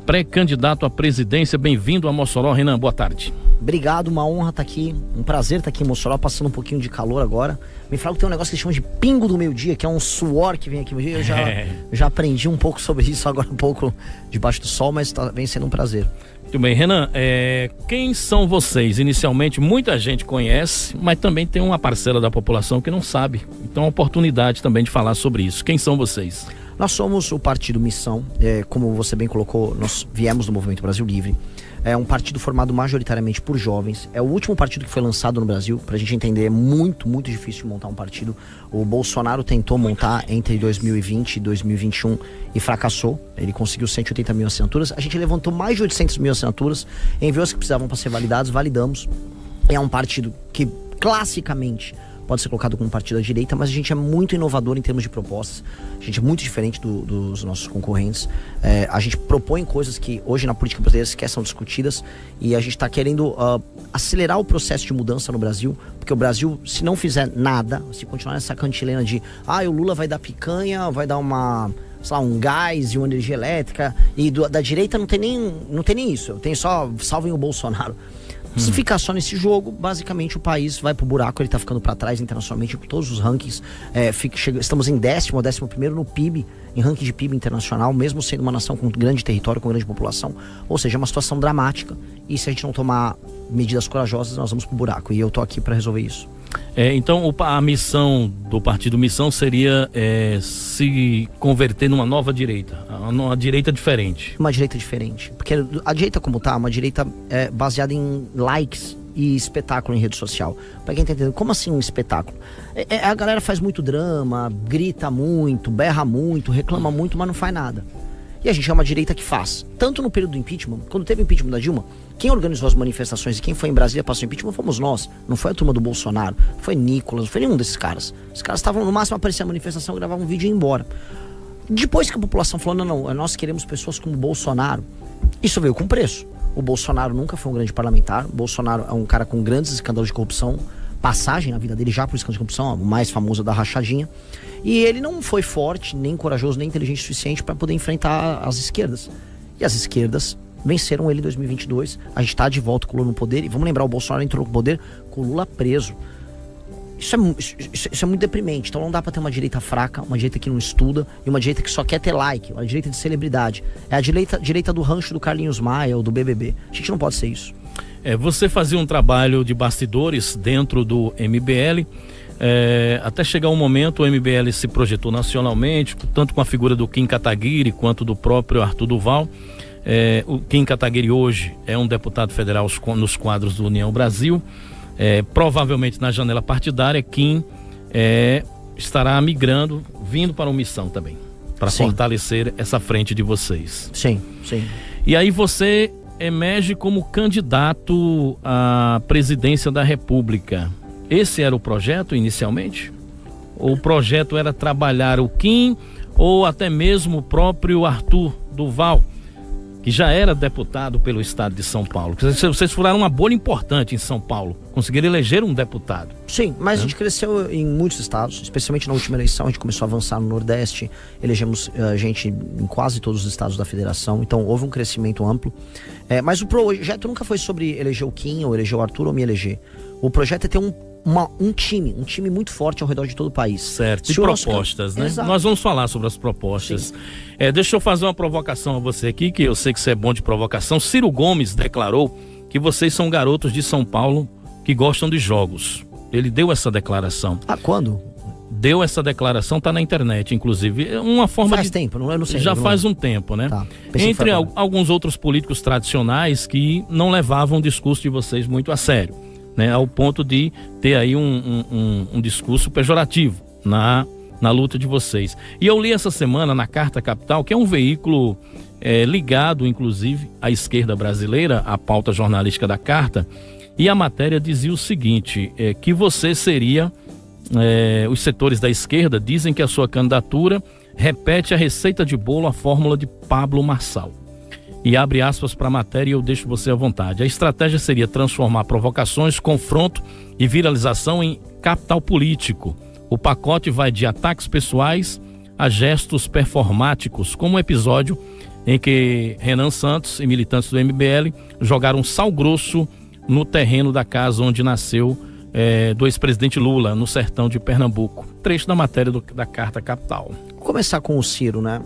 pré-candidato à presidência. Bem-vindo a Mossoró, Renan. Boa tarde. Obrigado, uma honra estar aqui, um prazer estar aqui em Mossoró, passando um pouquinho de calor agora. Me falaram que tem um negócio que eles chamam de pingo do meio-dia, que é um suor que vem aqui no dia. Eu já aprendi um pouco sobre isso agora, um pouco debaixo do sol, mas vem sendo um prazer. Muito bem, Renan, quem são vocês? Inicialmente, muita gente conhece, mas também tem uma parcela da população que não sabe. Então, é uma oportunidade também de falar sobre isso. Quem são vocês? Nós somos o Partido Missão, como você bem colocou, nós viemos do Movimento Brasil Livre. É um partido formado majoritariamente por jovens. É o último partido que foi lançado no Brasil. Pra gente entender, é muito, muito difícil montar um partido. O Bolsonaro tentou montar entre 2020 e 2021 e fracassou. Ele conseguiu 180 mil assinaturas. A gente levantou mais de 800 mil assinaturas, enviou as que precisavam para ser validadas, validamos. É um partido que, classicamente, pode ser colocado como partido da direita, mas a gente é muito inovador em termos de propostas. A gente é muito diferente dos nossos concorrentes. A gente propõe coisas que hoje na política brasileira sequer são discutidas, e a gente está querendo acelerar o processo de mudança no Brasil, porque o Brasil, se não fizer nada, se continuar nessa cantilena de o Lula vai dar picanha, vai dar um gás e uma energia elétrica, e da direita não tem nem isso, tem só salvem o Bolsonaro. Se ficar só nesse jogo, basicamente o país vai pro buraco, ele tá ficando para trás internacionalmente com todos os rankings. Estamos em 10º ou 11º no PIB, em ranking de PIB internacional, mesmo sendo uma nação com grande território, com grande população. Ou seja, é uma situação dramática, e se a gente não tomar medidas corajosas, nós vamos pro buraco, e eu tô aqui para resolver isso. Então a missão do Partido Missão seria se converter numa nova direita, uma direita diferente. Uma direita diferente, porque a direita como tá, uma direita baseada em likes e espetáculo em rede social. Pra quem tá entendendo, como assim um espetáculo? A galera faz muito drama, grita muito, berra muito, reclama muito, mas não faz nada. E a gente é uma direita que faz. Tanto no período do impeachment, quando teve o impeachment da Dilma, quem organizou as manifestações e quem foi em Brasília passou o impeachment fomos nós. Não foi a turma do Bolsonaro, foi Nicolas, não foi nenhum desses caras. Os caras estavam, no máximo, aparecer a manifestação, gravavam um vídeo e ia embora. Depois que a população falou, não, nós queremos pessoas como o Bolsonaro, isso veio com preço. O Bolsonaro nunca foi um grande parlamentar, o Bolsonaro é um cara com grandes escândalos de corrupção, passagem na vida dele já por escândalo de corrupção, o mais famoso da rachadinha. E ele não foi forte, nem corajoso, nem inteligente o suficiente para poder enfrentar as esquerdas. E as esquerdas venceram ele em 2022. A gente está de volta com o Lula no poder. E vamos lembrar, o Bolsonaro entrou no poder com o Lula preso. Isso é muito deprimente. Então não dá para ter uma direita fraca, uma direita que não estuda, e uma direita que só quer ter like, uma direita de celebridade. É a direita do rancho do Carlinhos Maia ou do BBB. A gente não pode ser isso. Você fazia um trabalho de bastidores dentro do MBL. Até chegar um momento, o MBL se projetou nacionalmente, tanto com a figura do Kim Kataguiri quanto do próprio Arthur Duval. O Kim Kataguiri hoje é um deputado federal nos quadros do União Brasil. Provavelmente na janela partidária, Kim estará migrando, vindo para a Missão também, para fortalecer essa frente de vocês. Sim. E aí você emerge como candidato à presidência da República. Esse era o projeto inicialmente? Ou o projeto era trabalhar o Kim ou até mesmo o próprio Arthur Duval, que já era deputado pelo estado de São Paulo? Vocês furaram uma bolha importante em São Paulo, conseguiram eleger um deputado. Sim, mas a gente cresceu em muitos estados, especialmente na última eleição. A gente começou a avançar no Nordeste, elegemos gente em quase todos os estados da federação, então houve um crescimento amplo. Mas o projeto nunca foi sobre eleger o Kim ou eleger o Arthur ou me eleger. O projeto é ter um time muito forte ao redor de todo o país. Certo, e propostas, né? Exato. Nós vamos falar sobre as propostas. Deixa eu fazer uma provocação a você aqui, que eu sei que você é bom de provocação. Ciro Gomes declarou que vocês são garotos de São Paulo que gostam de jogos. Ele deu essa declaração. Quando? Deu essa declaração, tá na internet, inclusive. É uma forma faz tempo, eu não sei. Já faz um tempo, né? Tá. Entre alguns outros políticos tradicionais que não levavam o discurso de vocês muito a sério, né? Ao ponto de ter aí um discurso pejorativo na luta de vocês. E eu li essa semana na Carta Capital, que é um veículo ligado, inclusive, à esquerda brasileira, à pauta jornalística da Carta, e a matéria dizia o seguinte, que você seria... os setores da esquerda dizem que a sua candidatura repete a receita de bolo, a fórmula de Pablo Marçal. E abre aspas para a matéria e eu deixo você à vontade. A estratégia seria transformar provocações, confronto e viralização em capital político. O pacote vai de ataques pessoais a gestos performáticos, como o episódio em que Renan Santos e militantes do MBL jogaram sal grosso no terreno da casa onde nasceu do ex-presidente Lula, no sertão de Pernambuco. Trecho da matéria da Carta Capital. Vou começar com o Ciro, né?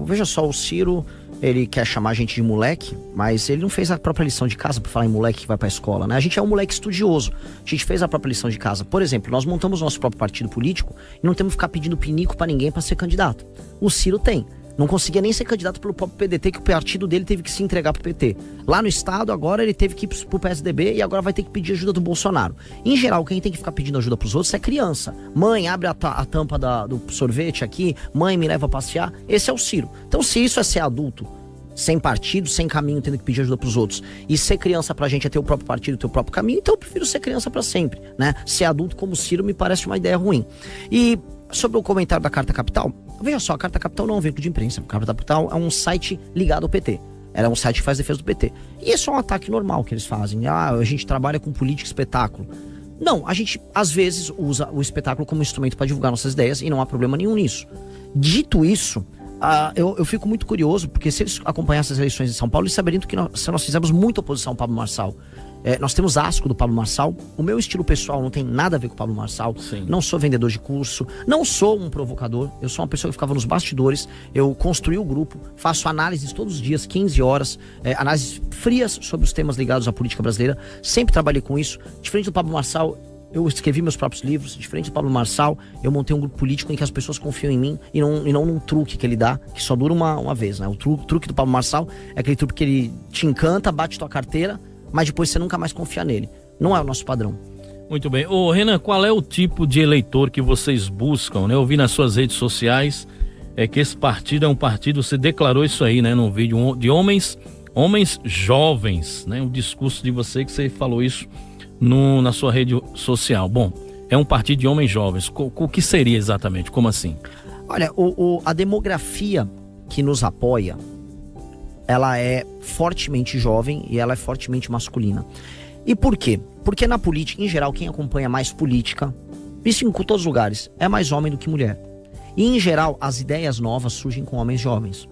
Veja só, o Ciro, ele quer chamar a gente de moleque, mas ele não fez a própria lição de casa, para falar em moleque que vai pra escola, né? A gente é um moleque estudioso, a gente fez a própria lição de casa. Por exemplo, nós montamos nosso próprio partido político e não temos que ficar pedindo pinico pra ninguém pra ser candidato. O Ciro tem. Não conseguia nem ser candidato pelo próprio PDT, que o partido dele teve que se entregar pro PT. Lá no estado, agora ele teve que ir pro PSDB e agora vai ter que pedir ajuda do Bolsonaro. Em geral, quem tem que ficar pedindo ajuda pros outros é criança. Mãe, abre a tampa do sorvete aqui, mãe, me leva a passear. Esse é o Ciro. Então, se isso é ser adulto, sem partido, sem caminho, tendo que pedir ajuda pros outros, e ser criança pra gente é ter o próprio partido, ter o próprio caminho, então eu prefiro ser criança pra sempre, né? Ser adulto como o Ciro me parece uma ideia ruim. E sobre o comentário da Carta Capital, veja só, a Carta Capital não é um veículo de imprensa. A Carta Capital é um site ligado ao PT. Ela é um site que faz defesa do PT. E isso é um ataque normal que eles fazem. A gente trabalha com política e espetáculo. Não, a gente às vezes usa o espetáculo como instrumento para divulgar nossas ideias e não há problema nenhum nisso. Dito isso, eu fico muito curioso, porque se eles acompanhassem as eleições de São Paulo, eles saberiam que nós fizemos muita oposição ao Pablo Marçal. Nós temos asco do Pablo Marçal. O meu estilo pessoal não tem nada a ver com o Pablo Marçal. Sim. Não sou vendedor de curso, não sou um provocador. Eu sou uma pessoa que ficava nos bastidores. Eu construí o grupo, faço análises todos os dias, 15 horas, análises frias sobre os temas ligados à política brasileira. Sempre trabalhei com isso. Diferente do Pablo Marçal, eu escrevi meus próprios livros. Diferente do Pablo Marçal, eu montei um grupo político em que as pessoas confiam em mim e não num truque que ele dá, que só dura uma vez, né? O truque do Pablo Marçal é aquele truque que ele te encanta, bate tua carteira, mas depois você nunca mais confia nele. Não é o nosso padrão. Muito bem. Ô, Renan, qual é o tipo de eleitor que vocês buscam, né? Eu vi nas suas redes sociais que esse partido é um partido, você declarou isso aí, né, num vídeo, de homens jovens, né? Um discurso de você que você falou isso na sua rede social. Bom, é um partido de homens jovens. O que seria exatamente? Como assim? Olha, a demografia que nos apoia, ela é fortemente jovem e ela é fortemente masculina. E por quê? Porque na política, em geral, quem acompanha mais política, isso em todos os lugares, é mais homem do que mulher. E em geral, as ideias novas surgem com homens jovens.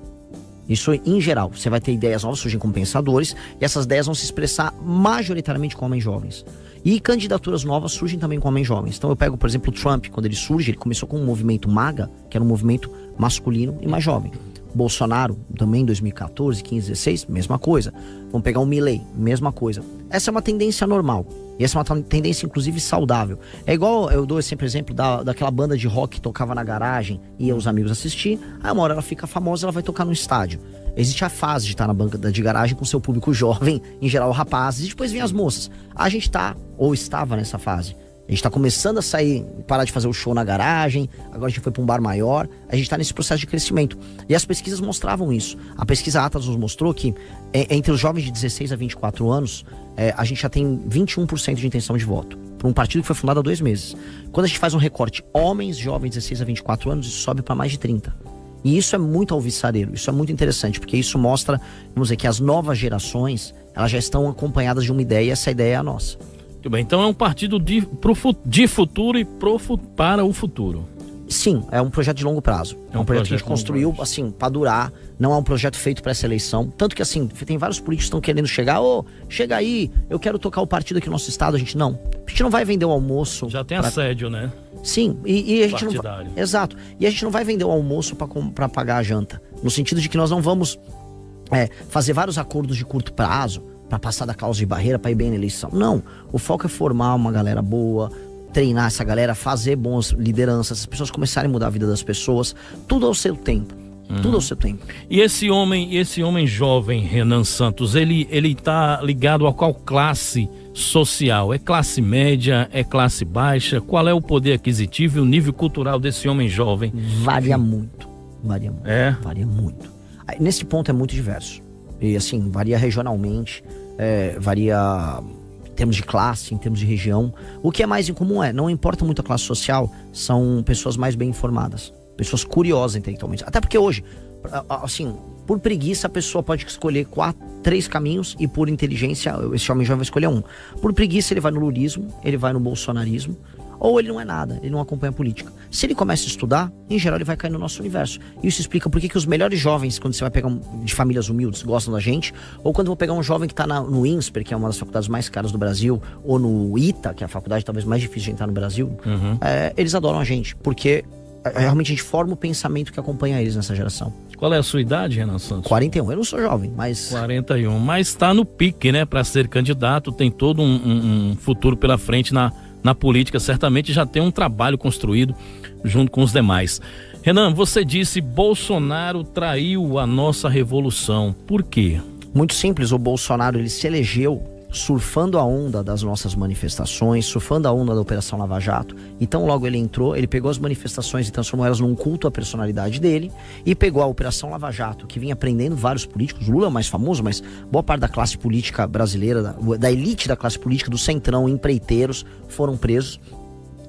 Isso em geral, você vai ter ideias novas, surgem com pensadores, e essas ideias vão se expressar majoritariamente com homens jovens. E candidaturas novas surgem também com homens jovens. Então eu pego, por exemplo, o Trump, quando ele surge, ele começou com um movimento MAGA, que era um movimento masculino e mais jovem. Bolsonaro, também em 2014, 15, 16, mesma coisa. Vamos pegar o Milley, mesma coisa. Essa é uma tendência normal. E essa é uma tendência, inclusive, saudável. É igual, eu dou sempre exemplo daquela banda de rock que tocava na garagem, ia os amigos assistir, aí uma hora ela fica famosa, ela vai tocar no estádio. Existe a fase de estar na banca de garagem com seu público jovem, em geral rapazes, e depois vem as moças. A gente tá, ou estava nessa fase. A gente tá começando a sair, parar de fazer o show na garagem, agora a gente foi para um bar maior, a gente tá nesse processo de crescimento. E as pesquisas mostravam isso. A pesquisa Atlas nos mostrou que entre os jovens de 16 a 24 anos, a gente já tem 21% de intenção de voto, para um partido que foi fundado há 2 meses. Quando a gente faz um recorte, homens jovens de 16 a 24 anos, isso sobe para mais de 30%. E isso é muito alvissareiro, isso é muito interessante, porque isso mostra, vamos dizer, que as novas gerações, elas já estão acompanhadas de uma ideia, e essa ideia é a nossa. Muito bem, então é um partido de futuro e para o futuro. Sim, é um projeto de longo prazo. É um projeto que a gente construiu, assim, para durar. Não é um projeto feito para essa eleição. Tanto que, assim, tem vários políticos que estão querendo chegar. Chega aí, eu quero tocar o partido aqui no nosso estado. A gente não vai vender o almoço. Já tem assédio, né? Sim, e a gente partidário. não. Exato. E a gente não vai vender o almoço para pagar a janta. No sentido de que nós não vamos fazer vários acordos de curto prazo para passar da causa de barreira para ir bem na eleição. Não. O foco é formar uma galera boa, treinar essa galera, fazer boas lideranças, as pessoas começarem a mudar a vida das pessoas, tudo ao seu tempo. Tudo ao seu tempo. E esse homem jovem, Renan Santos, ele tá ligado a qual classe social? É classe média? É classe baixa? Qual é o poder aquisitivo e o nível cultural desse homem jovem? Varia muito. Varia muito. Varia muito. Nesse ponto é muito diverso. E assim, varia regionalmente, varia em termos de classe, em termos de região. O que é mais incomum não importa muito a classe social, são pessoas mais bem informadas. Pessoas curiosas intelectualmente. Até porque hoje, assim, por preguiça a pessoa pode escolher 3 caminhos e por inteligência esse homem jovem vai escolher um. Por preguiça ele vai no lulismo, ele vai no bolsonarismo, ou ele não é nada, ele não acompanha a política. Se ele começa a estudar, em geral ele vai cair no nosso universo. Isso explica por que os melhores jovens, quando você vai pegar de famílias humildes, gostam da gente, ou quando eu vou pegar um jovem que está no INSPER, que é uma das faculdades mais caras do Brasil, ou no ITA, que é a faculdade talvez mais difícil de entrar no Brasil, eles adoram a gente, porque realmente a gente forma o pensamento que acompanha eles nessa geração. Qual é a sua idade, Renan Santos? 41, eu não sou jovem, mas... 41, mas está no pique, né, para ser candidato, tem todo um futuro pela frente na política, certamente já tem um trabalho construído junto com os demais. Renan, você disse Bolsonaro traiu a nossa revolução, por quê? Muito simples, o Bolsonaro ele se elegeu surfando a onda das nossas manifestações, surfando a onda da Operação Lava Jato. Então logo ele entrou, ele pegou as manifestações e transformou elas num culto à personalidade dele, e pegou a Operação Lava Jato, que vinha prendendo vários políticos, Lula é o mais famoso, mas boa parte da classe política brasileira, da elite da classe política, do centrão, empreiteiros, foram presos.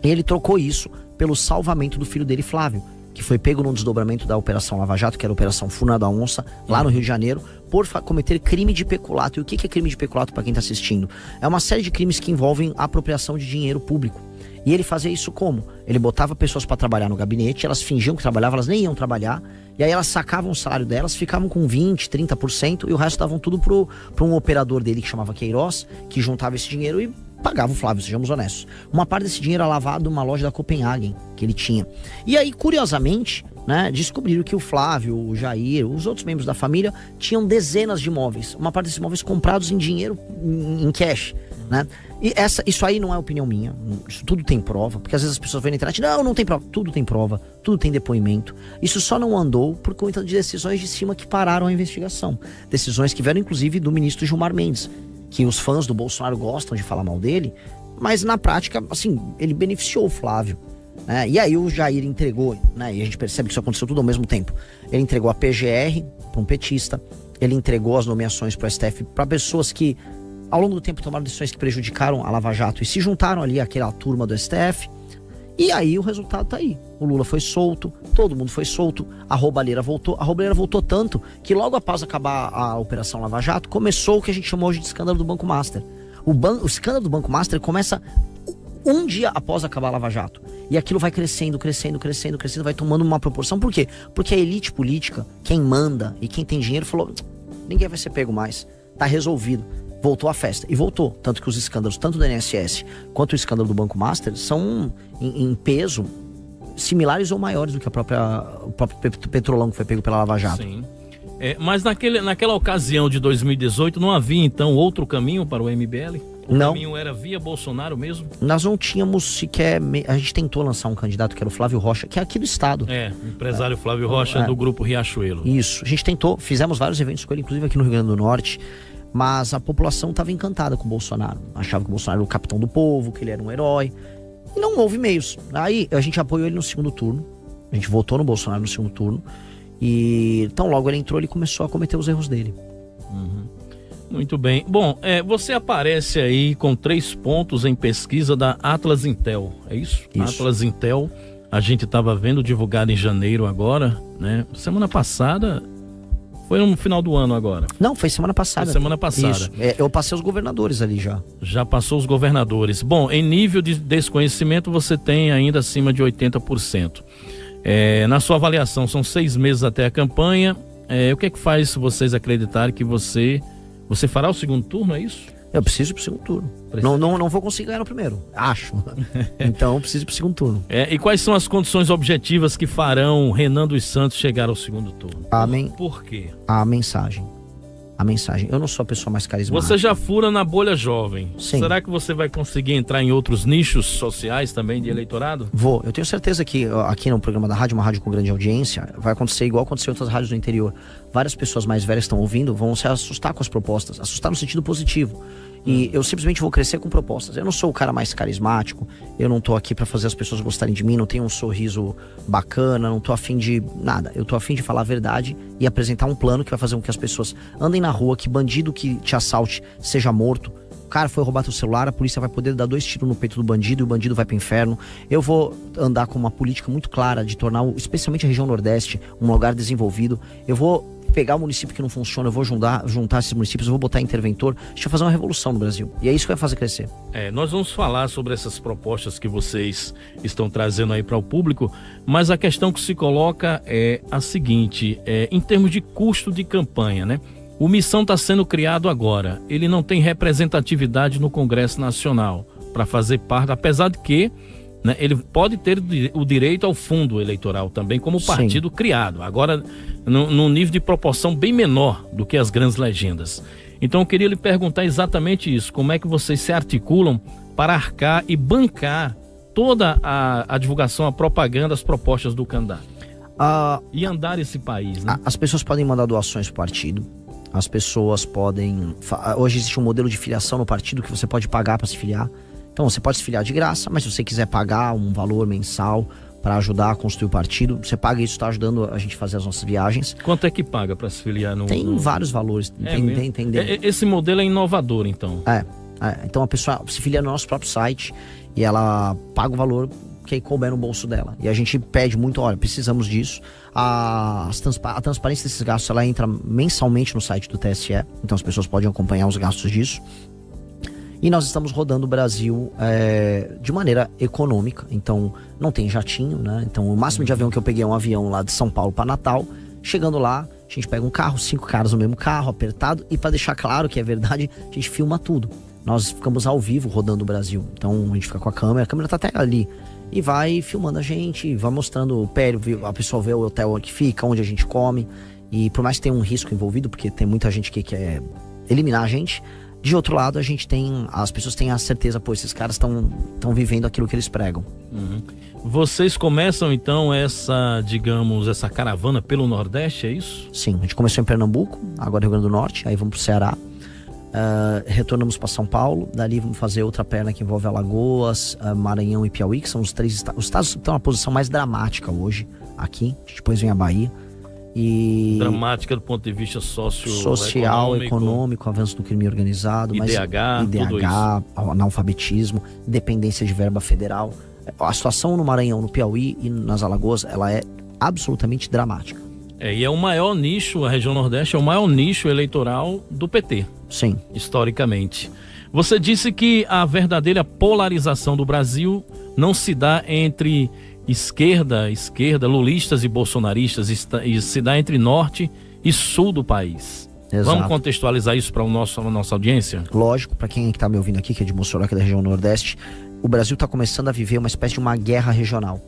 E ele trocou isso pelo salvamento do filho dele, Flávio, que foi pego num desdobramento da Operação Lava Jato, que era a Operação Furna da Onça, lá no Rio de Janeiro, por cometer crime de peculato. E o que é crime de peculato para quem está assistindo? É uma série de crimes que envolvem apropriação de dinheiro público. E ele fazia isso como? Ele botava pessoas para trabalhar no gabinete, elas fingiam que trabalhavam, elas nem iam trabalhar, e aí elas sacavam o salário delas, ficavam com 20%, 30%, e o resto davam tudo para um operador dele que chamava Queiroz, que juntava esse dinheiro e pagava o Flávio, sejamos honestos. Uma parte desse dinheiro era lavado numa loja da Copenhagen, que ele tinha. E aí, curiosamente, né, descobriram que o Flávio, o Jair, os outros membros da família tinham dezenas de imóveis. Uma parte desses imóveis comprados em dinheiro, em cash, né? E isso aí não é opinião minha, isso tudo tem prova, porque às vezes as pessoas vêm na internet, não tem prova, tudo tem prova, tudo tem depoimento. Isso só não andou por conta de decisões de cima que pararam a investigação. Decisões que vieram inclusive do ministro Gilmar Mendes, que os fãs do Bolsonaro gostam de falar mal dele, mas na prática, assim, ele beneficiou o Flávio, né? E aí o Jair entregou, né? E a gente percebe que isso aconteceu tudo ao mesmo tempo. Ele entregou a PGR para um petista, ele entregou as nomeações para o STF para pessoas que, ao longo do tempo, tomaram decisões que prejudicaram a Lava Jato e se juntaram ali àquela turma do STF. E aí o resultado tá aí. O Lula foi solto, todo mundo foi solto, a roubalheira voltou. A roubalheira voltou tanto que logo após acabar a Operação Lava Jato, começou o que a gente chamou hoje de escândalo do Banco Master. O escândalo do Banco Master começa um dia após acabar a Lava Jato. E aquilo vai crescendo, vai tomando uma proporção. Por quê? Porque a elite política, quem manda e quem tem dinheiro, falou: ninguém vai ser pego mais, tá resolvido. Voltou a festa. E voltou. Tanto que os escândalos, tanto do INSS quanto o escândalo do Banco Master, são em peso similares ou maiores do que o próprio Petrolão que foi pego pela Lava Jato. Sim. Mas naquela ocasião de 2018, não havia então outro caminho para o MBL? O caminho era via Bolsonaro mesmo? Nós não tínhamos sequer... A gente tentou lançar um candidato que era o Flávio Rocha, que é aqui do estado. O empresário Flávio Rocha do grupo Riachuelo. Isso. A gente tentou, fizemos vários eventos com ele, inclusive aqui no Rio Grande do Norte. Mas a população estava encantada com o Bolsonaro. Achava que o Bolsonaro era o capitão do povo, que ele era um herói. E não houve meios. Aí a gente apoiou ele no segundo turno. A gente votou no Bolsonaro no segundo turno. E então logo ele entrou, ele começou a cometer os erros dele. Muito bem. Bom, você aparece aí com 3 pontos em pesquisa da Atlas Intel, é isso? Isso. Atlas Intel, a gente estava vendo divulgado em janeiro agora, né? Semana passada... Foi no final do ano agora? Não, foi semana passada. Foi semana passada. Isso. Eu passei os governadores ali já. Já passou os governadores. Bom, em nível de desconhecimento você tem ainda acima de 80%. Na sua avaliação, são 6 meses até a campanha. O que é que faz vocês acreditarem que você fará o segundo turno, é isso? Eu preciso ir pro segundo turno. Não vou conseguir ganhar no primeiro, acho. Então eu preciso ir pro segundo turno. E quais são as condições objetivas que farão Renan dos Santos chegar ao segundo turno? Amém. Por quê? A mensagem. Eu não sou a pessoa mais carismática. Você já fura na bolha jovem. Sim. Será que você vai conseguir entrar em outros nichos sociais também de eleitorado? Vou. Eu tenho certeza que aqui no programa da rádio, uma rádio com grande audiência, vai acontecer igual aconteceu em outras rádios do interior. Várias pessoas mais velhas que estão ouvindo vão se assustar com as propostas. Assustar no sentido positivo. E eu simplesmente vou crescer com propostas. Eu não sou o cara mais carismático, eu não tô aqui pra fazer as pessoas gostarem de mim, não tenho um sorriso bacana, não tô afim de nada. Eu tô afim de falar a verdade e apresentar um plano que vai fazer com que as pessoas andem na rua, que bandido que te assalte seja morto. O cara foi roubar teu celular, a polícia vai poder dar 2 tiros no peito do bandido e o bandido vai pro inferno. Eu vou andar com uma política muito clara de tornar, especialmente a região Nordeste, um lugar desenvolvido. Eu vou pegar o município que não funciona, eu vou juntar esses municípios, eu vou botar interventor, a gente vai fazer uma revolução no Brasil. E é isso que vai fazer crescer. Nós vamos falar sobre essas propostas que vocês estão trazendo aí para o público, mas a questão que se coloca é a seguinte, em termos de custo de campanha, né? O Missão está sendo criado agora, ele não tem representatividade no Congresso Nacional para fazer parte, apesar de que, né, ele pode ter o direito ao fundo eleitoral também como partido criado, agora num nível de proporção bem menor do que as grandes legendas. Então eu queria lhe perguntar exatamente isso, como é que vocês se articulam para arcar e bancar toda a divulgação, a propaganda, as propostas do candidato e andar esse país, né? As pessoas podem mandar doações para o partido, as pessoas podem... Hoje existe um modelo de filiação no partido que você pode pagar para se filiar. Então você pode se filiar de graça, mas se você quiser pagar um valor mensal para ajudar a construir o partido, você paga isso, está ajudando a gente a fazer as nossas viagens. Quanto é que paga para se filiar no... Tem vários valores. Tem. Esse modelo é inovador, então. Então a pessoa se filia no nosso próprio site e ela paga o valor que couber no bolso dela. E a gente pede muito, olha, precisamos disso. A transparência desses gastos, ela entra mensalmente no site do TSE, então as pessoas podem acompanhar os gastos disso. E nós estamos rodando o Brasil de maneira econômica, então não tem jatinho, né? Então o máximo de avião que eu peguei é um avião lá de São Paulo para Natal. Chegando lá, a gente pega um carro, 5 caras no mesmo carro, apertado, e para deixar claro que é verdade, a gente filma tudo. Nós ficamos ao vivo rodando o Brasil, então a gente fica com a câmera tá até ali, e vai filmando a gente, vai mostrando o pé, a pessoa vê o hotel que fica, onde a gente come, e por mais que tenha um risco envolvido, porque tem muita gente que quer eliminar a gente, de outro lado, as pessoas têm a certeza, pô, esses caras estão vivendo aquilo que eles pregam. Vocês começam então essa caravana pelo Nordeste, é isso? Sim, a gente começou em Pernambuco, agora Rio Grande do Norte, aí vamos pro Ceará, retornamos para São Paulo, dali vamos fazer outra perna que envolve Alagoas, Maranhão e Piauí, que são os 3 estados. Os estados estão na posição mais dramática hoje, aqui, depois vem a Bahia. Dramática do ponto de vista social, econômico, avanço do crime organizado, IDH, analfabetismo, dependência de verba federal. A situação no Maranhão, no Piauí e nas Alagoas, ela é absolutamente dramática. E é o maior nicho, a região Nordeste é o maior nicho eleitoral do PT. Sim. Historicamente. Você disse que a verdadeira polarização do Brasil não se dá entre esquerda, lulistas e bolsonaristas, e se dá entre norte e sul do país. Exato. Vamos contextualizar isso para a nossa audiência? Lógico, para quem está me ouvindo aqui, que é de Mossoró, que é da região Nordeste, o Brasil está começando a viver uma espécie de uma guerra regional.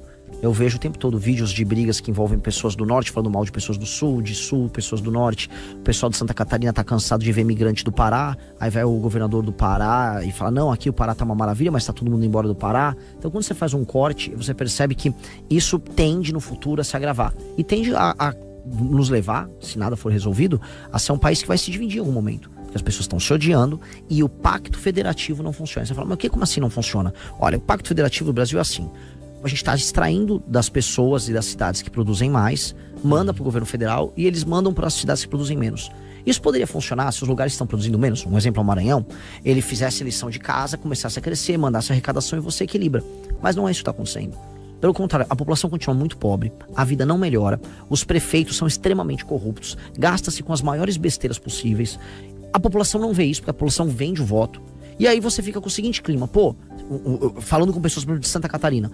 Eu vejo o tempo todo vídeos de brigas que envolvem pessoas do norte falando mal de pessoas do sul, pessoas do norte. O pessoal de Santa Catarina tá cansado de ver migrante do Pará. Aí vai o governador do Pará e fala, não, aqui o Pará tá uma maravilha, mas tá todo mundo embora do Pará. Então quando você faz um corte, você percebe que isso tende no futuro a se agravar. E tende a nos levar, se nada for resolvido, a ser um país que vai se dividir em algum momento. Porque as pessoas estão se odiando e o pacto federativo não funciona. Você fala, mas como assim não funciona? Olha, o pacto federativo do Brasil é assim. A gente está extraindo das pessoas e das cidades que produzem mais, manda para o governo federal e eles mandam para as cidades que produzem menos. Isso poderia funcionar se os lugares estão produzindo menos. Um exemplo é o Maranhão. Ele fizesse lição de casa, começasse a crescer, mandasse a arrecadação e você equilibra. Mas não é isso que está acontecendo. Pelo contrário, a população continua muito pobre, a vida não melhora, os prefeitos são extremamente corruptos, gasta-se com as maiores besteiras possíveis. A população não vê isso, porque a população vende o voto. E aí você fica com o seguinte clima, falando com pessoas de Santa Catarina,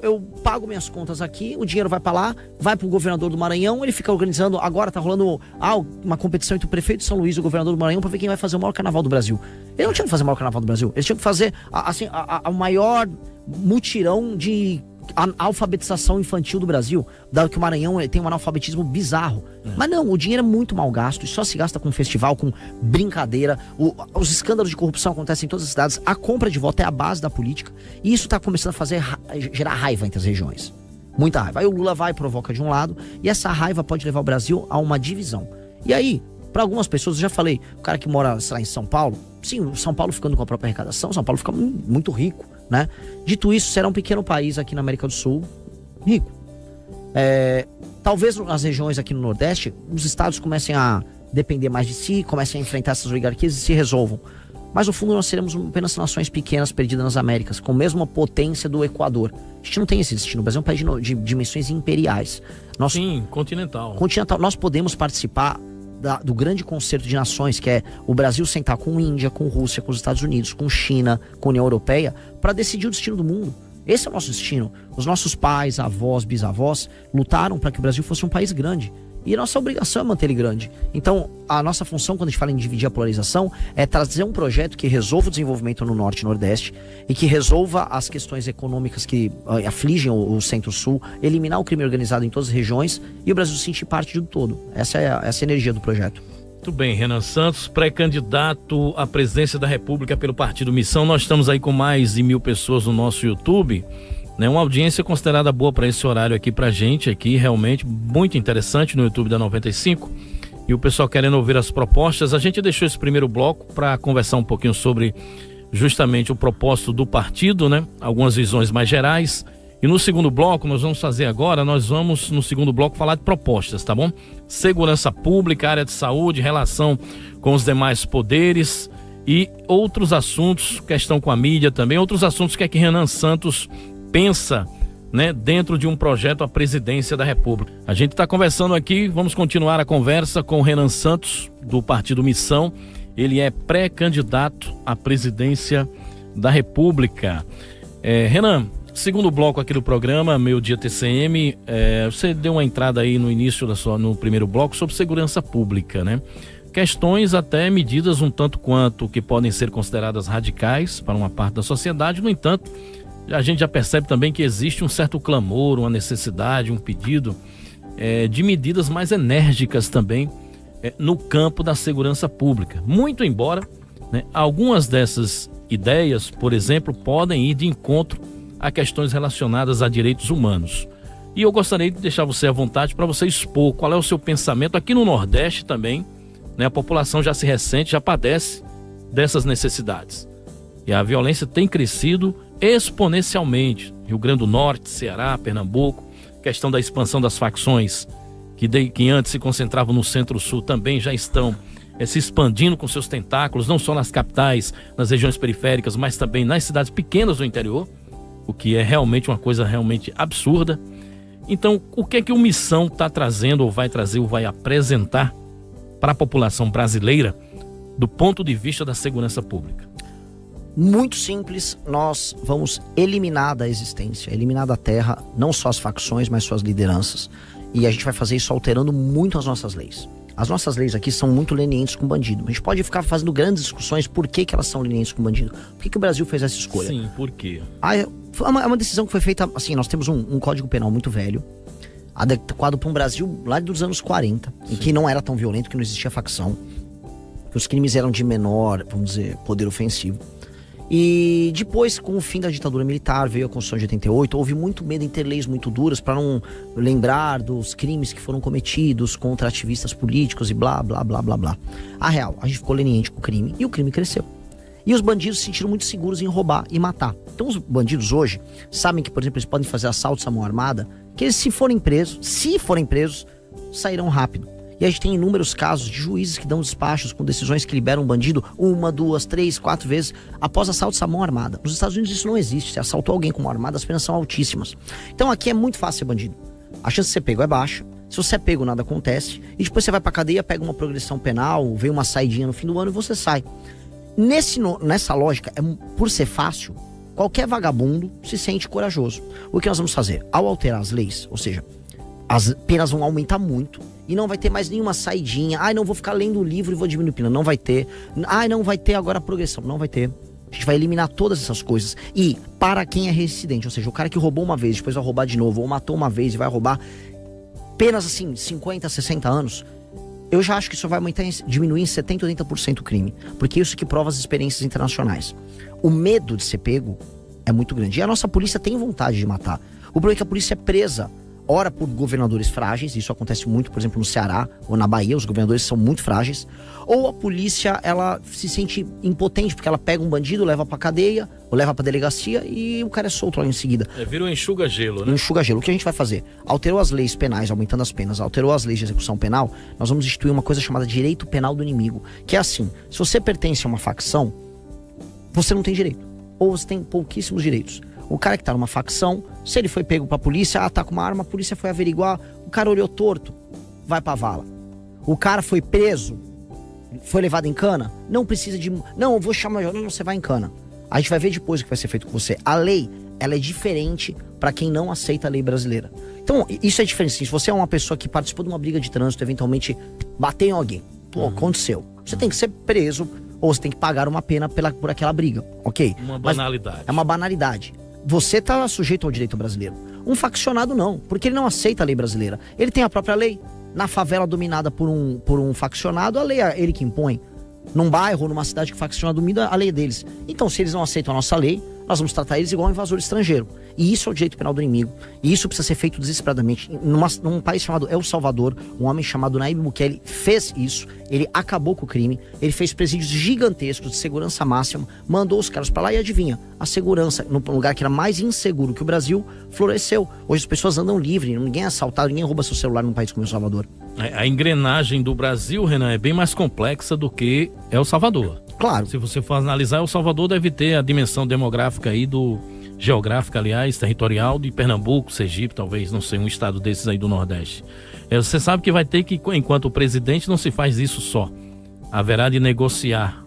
eu pago minhas contas aqui, o dinheiro vai pra lá, vai pro governador do Maranhão, ele fica organizando, agora tá rolando uma competição entre o prefeito de São Luís e o governador do Maranhão pra ver quem vai fazer o maior carnaval do Brasil. Ele não tinha que fazer o maior carnaval do Brasil, eles tinham que fazer o maior mutirão de alfabetização infantil do Brasil, dado que o Maranhão tem um analfabetismo bizarro. Mas não, o dinheiro é muito mal gasto e só se gasta com festival, com brincadeira. Os escândalos de corrupção acontecem em todas as cidades, a compra de voto é a base da política e isso está começando a gerar raiva entre as regiões. Muita raiva. Aí o Lula vai e provoca de um lado e essa raiva pode levar o Brasil a uma divisão. E aí, para algumas pessoas, eu já falei, o cara que mora, sei lá, em São Paulo, sim, o São Paulo ficando com a própria arrecadação, São Paulo fica muito rico, né? Dito isso, será um pequeno país aqui na América do Sul, rico. Talvez nas regiões aqui no Nordeste, os estados comecem a depender mais de si, comecem a enfrentar essas oligarquias e se resolvam. Mas no fundo nós seremos apenas nações pequenas perdidas nas Américas, com a mesma potência do Equador. A gente não tem esse destino. O Brasil é um país de dimensões imperiais. Sim, continental. Nós podemos participar do grande concerto de nações, que é o Brasil sentar com a Índia, com a Rússia, com os Estados Unidos, com a China, com a União Europeia, para decidir o destino do mundo. Esse é o nosso destino. Os nossos pais, avós, bisavós lutaram para que o Brasil fosse um país grande. E a nossa obrigação é manter ele grande. Então, a nossa função, quando a gente fala em dividir a polarização, é trazer um projeto que resolva o desenvolvimento no Norte e Nordeste e que resolva as questões econômicas que afligem o Centro-Sul, eliminar o crime organizado em todas as regiões e o Brasil se sentir parte de um todo. Essa é a energia do projeto. Muito bem, Renan Santos, pré-candidato à presidência da República pelo Partido Missão. Nós estamos aí com mais de 1.000 pessoas no nosso YouTube. Uma audiência considerada boa para esse horário aqui pra gente, aqui realmente muito interessante no YouTube da 95, e o pessoal querendo ouvir as propostas. A gente deixou esse primeiro bloco para conversar um pouquinho sobre justamente o propósito do partido, algumas visões mais gerais, e no segundo bloco nós vamos no segundo bloco falar de propostas, tá bom? Segurança pública, área de saúde, relação com os demais poderes e outros assuntos, questão com a mídia também, outros assuntos que Renan Santos pensa, dentro de um projeto à presidência da República. A gente está conversando aqui, vamos continuar a conversa com o Renan Santos, do Partido Missão. Ele é pré-candidato à presidência da República. Renan, segundo bloco aqui do programa, Meio Dia TCM, você deu uma entrada aí no início no primeiro bloco sobre segurança pública, Questões até medidas um tanto quanto que podem ser consideradas radicais para uma parte da sociedade. No entanto, a gente já percebe também que existe um certo clamor, uma necessidade, um pedido de medidas mais enérgicas também no campo da segurança pública. Muito embora algumas dessas ideias, por exemplo, podem ir de encontro a questões relacionadas a direitos humanos. E eu gostaria de deixar você à vontade para você expor qual é o seu pensamento. Aqui no Nordeste também, a população já se ressente, já padece dessas necessidades. E a violência tem crescido exponencialmente. Rio Grande do Norte, Ceará, Pernambuco, questão da expansão das facções que antes se concentravam no Centro-Sul também já estão se expandindo com seus tentáculos, não só nas capitais, nas regiões periféricas, mas também nas cidades pequenas do interior, o que é realmente uma coisa realmente absurda. Então, o que é que o Missão está trazendo, ou vai trazer, ou vai apresentar para a população brasileira do ponto de vista da segurança pública? Muito simples, nós vamos eliminar da existência, eliminar da terra, não só as facções, mas suas lideranças. E a gente vai fazer isso alterando muito as nossas leis. As nossas leis aqui são muito lenientes com bandido. A gente pode ficar fazendo grandes discussões por que elas são lenientes com bandido. Por que o Brasil fez essa escolha? Sim, por quê? É uma decisão que foi feita, assim, nós temos um código penal muito velho, adequado para um Brasil lá dos anos 40, em que não era tão violento, que não existia facção, que os crimes eram de menor, vamos dizer, poder ofensivo. E depois, com o fim da ditadura militar, veio a Constituição de 88, houve muito medo em ter leis muito duras para não lembrar dos crimes que foram cometidos contra ativistas políticos e blá, blá, blá, blá, blá. A real, a gente ficou leniente com o crime e o crime cresceu. E os bandidos se sentiram muito seguros em roubar e matar. Então os bandidos hoje sabem que, por exemplo, eles podem fazer assaltos à mão armada, que eles, se forem presos, sairão rápido. E a gente tem inúmeros casos de juízes que dão despachos com decisões que liberam um bandido 1, 2, 3, 4 vezes após assaltos à mão armada. Nos Estados Unidos isso não existe. Se assaltou alguém com mão armada, as penas são altíssimas. Então aqui é muito fácil ser bandido. A chance de ser pego é baixa. Se você é pego, nada acontece. E depois você vai pra cadeia, pega uma progressão penal, vem uma saidinha no fim do ano e você sai. Nessa lógica, por ser fácil, qualquer vagabundo se sente corajoso. O que nós vamos fazer? Ao alterar as leis, ou seja, as penas vão aumentar muito e não vai ter mais nenhuma saidinha. Não vou ficar lendo o livro e vou diminuir pena. Não vai ter. Não vai ter agora a progressão. Não vai ter. A gente vai eliminar todas essas coisas. E para quem é reincidente, ou seja, o cara que roubou uma vez, depois vai roubar de novo, ou matou uma vez e vai roubar, penas assim, 50, 60 anos, eu já acho que isso vai diminuir em 70, 80% o crime. Porque isso que prova as experiências internacionais. O medo de ser pego é muito grande. E a nossa polícia tem vontade de matar. O problema é que a polícia é presa, ora por governadores frágeis, isso acontece muito, por exemplo, no Ceará ou na Bahia, os governadores são muito frágeis, ou a polícia, ela se sente impotente, porque ela pega um bandido, leva pra cadeia, ou leva pra delegacia e o cara é solto lá em seguida. Vira um enxuga-gelo, né? Enxuga-gelo. O que a gente vai fazer? Alterou as leis penais, aumentando as penas, alterou as leis de execução penal, nós vamos instituir uma coisa chamada direito penal do inimigo, que é assim, se você pertence a uma facção, você não tem direito. Ou você tem pouquíssimos direitos. O cara que tá numa facção, se ele foi pego pra polícia, tá com uma arma, a polícia foi averiguar, o cara olhou torto, vai pra vala. O cara foi preso, foi levado em cana, não precisa de... Não, eu vou chamar... Não, você vai em cana. A gente vai ver depois o que vai ser feito com você. A lei, ela é diferente pra quem não aceita a lei brasileira. Então, isso é diferente. Se você é uma pessoa que participou de uma briga de trânsito, eventualmente bateu em alguém, aconteceu. Você tem que ser preso ou você tem que pagar uma pena por aquela briga, ok? Uma banalidade. É uma banalidade. Você tá sujeito ao direito brasileiro. Um faccionado não, porque ele não aceita a lei brasileira. Ele tem a própria lei. Na favela dominada por um faccionado, a lei é ele que impõe. Num bairro, numa cidade que o faccionado domina, a lei é deles. Então, se eles não aceitam a nossa lei, nós vamos tratar eles igual um invasor estrangeiro. E isso é o direito penal do inimigo. E isso precisa ser feito desesperadamente. Num país chamado El Salvador, um homem chamado Nayib Bukele fez isso. Ele acabou com o crime. Ele fez presídios gigantescos de segurança máxima. Mandou os caras pra lá e adivinha? A segurança, num lugar que era mais inseguro que o Brasil, floresceu. Hoje as pessoas andam livres. Ninguém é assaltado, ninguém rouba seu celular num país como El Salvador. A engrenagem do Brasil, Renan, é bem mais complexa do que El Salvador. Claro. Se você for analisar, El Salvador deve ter a dimensão demográfica aí geográfica, aliás, territorial de Pernambuco, Sergipe, talvez, não sei, um estado desses aí do Nordeste. Você sabe que vai ter que, enquanto o presidente não se faz isso só, haverá de negociar,